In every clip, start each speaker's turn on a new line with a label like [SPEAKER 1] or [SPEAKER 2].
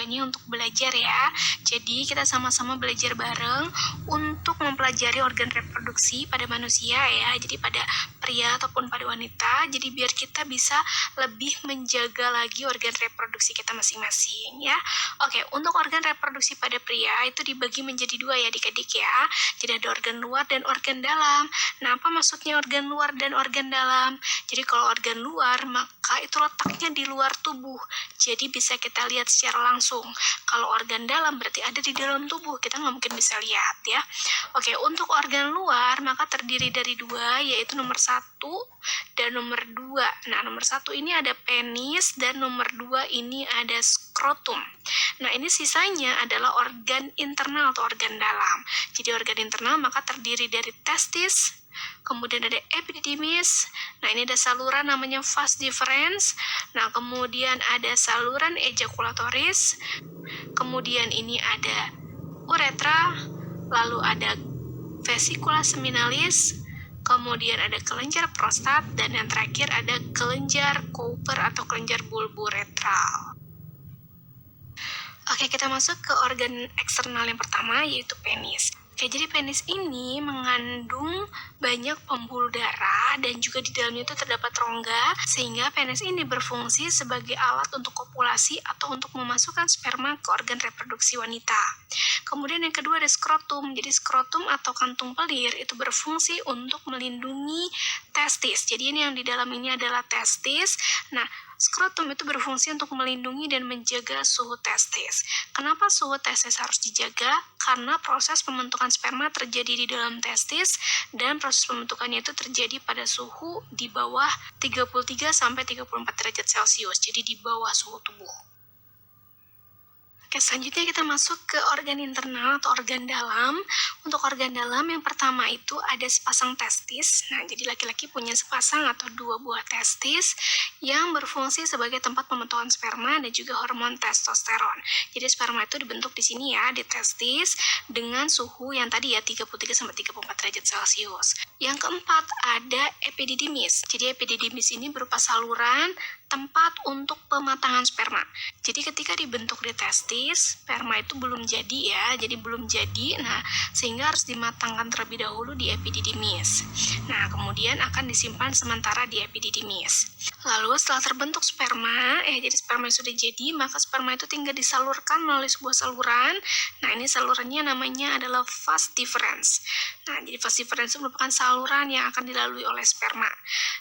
[SPEAKER 1] tujuannya untuk belajar ya. Jadi kita sama-sama belajar bareng untuk mempelajari organ reproduksi pada manusia ya. Jadi pada pria ataupun pada wanita. Jadi biar kita bisa lebih menjaga lagi organ reproduksi kita masing-masing ya. Oke, untuk organ reproduksi pada pria itu dibagi menjadi dua ya adik-adik ya. Jadi ada organ luar dan organ dalam. Nah, apa maksudnya organ luar dan organ dalam? Jadi kalau organ luar maka itu letaknya di luar tubuh. Jadi bisa kita lihat secara langsung. Kalau organ dalam berarti ada di dalam tubuh. Kita nggak mungkin bisa lihat ya. Oke, untuk organ luar maka terdiri dari dua, yaitu nomor 1 dan nomor 2. Nah, nomor 1 ini ada penis dan nomor 2 ini ada skrotum. Nah, ini sisanya adalah organ internal atau organ dalam. Jadi organ internal maka terdiri dari testis, kemudian ada epididymis. Nah, ini ada saluran namanya vas deferens. Nah, kemudian ada saluran ejakulatoris. Kemudian ini ada uretra, lalu ada vesicula seminalis, kemudian ada kelenjar prostat, dan yang terakhir ada kelenjar Cowper atau kelenjar bulboretral. Oke, kita masuk ke organ eksternal yang pertama, yaitu penis. Oke, jadi penis ini mengandung banyak pembuluh darah dan juga di dalamnya itu terdapat rongga, sehingga penis ini berfungsi sebagai alat untuk kopulasi atau untuk memasukkan sperma ke organ reproduksi wanita. Kemudian yang kedua ada skrotum. Jadi skrotum atau kantung pelir itu berfungsi untuk melindungi testis. Jadi ini yang di dalam ini adalah testis. Nah, skrotum itu berfungsi untuk melindungi dan menjaga suhu testis. Kenapa suhu testis harus dijaga? Karena proses pembentukan sperma terjadi di dalam testis dan proses pembentukannya itu terjadi pada suhu di bawah 33 sampai 34 derajat Celcius. Jadi di bawah suhu tubuh. Oke, selanjutnya kita masuk ke organ internal atau organ dalam. Untuk organ dalam yang pertama itu ada sepasang testis. Nah, jadi laki-laki punya sepasang atau 2 buah testis yang berfungsi sebagai tempat pembentukan sperma dan juga hormon testosteron. Jadi sperma itu dibentuk di sini ya, di testis dengan suhu yang tadi ya 33 sampai 34 derajat Celcius. Yang keempat ada epididymis. Jadi epididymis ini berupa saluran tempat untuk pematangan sperma. Jadi ketika dibentuk di testis, sperma itu belum jadi ya, jadi belum jadi. Nah, sehingga harus dimatangkan terlebih dahulu di epididymis. Nah, kemudian akan disimpan sementara di epididymis. Lalu setelah terbentuk sperma, jadi sperma sudah jadi, maka sperma itu tinggal disalurkan melalui sebuah saluran. Nah, ini salurannya namanya adalah vas deferens. Nah, jadi vas deferens itu merupakan saluran yang akan dilalui oleh sperma.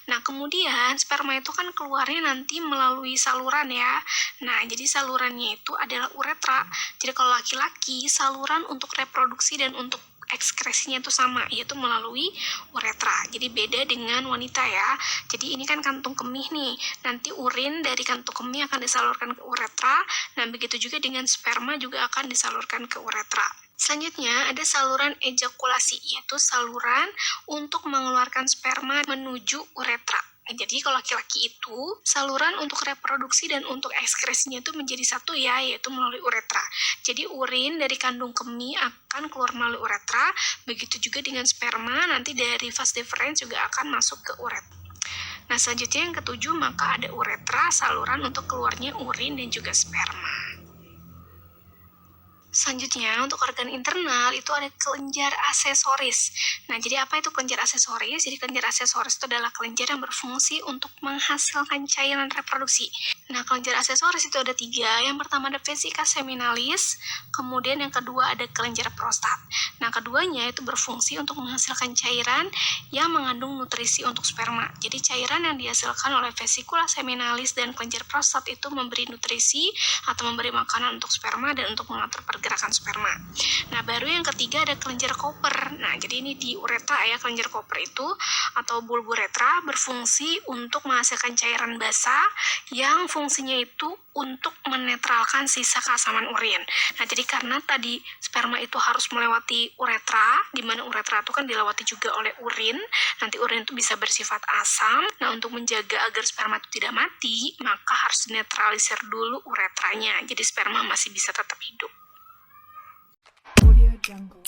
[SPEAKER 1] Nah, kemudian sperma itu kan keluarnya nanti melalui saluran ya. Nah, jadi salurannya itu adalah uretra. Jadi kalau laki-laki, saluran untuk reproduksi dan untuk ekskresinya itu sama, yaitu melalui uretra. Jadi beda dengan wanita ya. Jadi ini kan kantung kemih nih. Nanti urin dari kantung kemih akan disalurkan ke uretra. Nah, begitu juga dengan sperma juga akan disalurkan ke uretra. Selanjutnya ada saluran ejakulasi, yaitu saluran untuk mengeluarkan sperma menuju uretra. Jadi kalau laki-laki itu saluran untuk reproduksi dan untuk ekskresinya itu menjadi satu ya, yaitu melalui uretra. Jadi urin dari kandung kemih akan keluar melalui uretra, begitu juga dengan sperma nanti dari vas deferens juga akan masuk ke uretra. Nah, selanjutnya yang ketujuh maka ada uretra, saluran untuk keluarnya urin dan juga sperma. Selanjutnya, untuk organ internal itu ada kelenjar aksesoris. Nah, jadi apa itu kelenjar aksesoris? Jadi kelenjar aksesoris itu adalah kelenjar yang berfungsi untuk menghasilkan cairan reproduksi. Nah, kelenjar aksesoris itu ada 3. Yang pertama ada vesika seminalis, kemudian yang kedua ada kelenjar prostat. Nah, keduanya itu berfungsi untuk menghasilkan cairan yang mengandung nutrisi untuk sperma. Jadi cairan yang dihasilkan oleh vesikula seminalis dan kelenjar prostat itu memberi nutrisi atau memberi makanan untuk sperma dan untuk mengatur pergerakan sperma. Nah, baru yang ketiga ada kelenjar Cowper. Nah, jadi ini di uretra ya, kelenjar Cowper itu atau bulboretra berfungsi untuk menghasilkan cairan basah yang fungsinya itu untuk menetralkan sisa keasaman urin. Nah, jadi karena tadi sperma itu harus melewati uretra, di mana uretra itu kan dilewati juga oleh urin. Nanti urin itu bisa bersifat asam. Nah, untuk menjaga agar sperma itu tidak mati, maka harus dinetralisir dulu uretranya. Jadi sperma masih bisa tetap hidup.
[SPEAKER 2] Audio Jungle.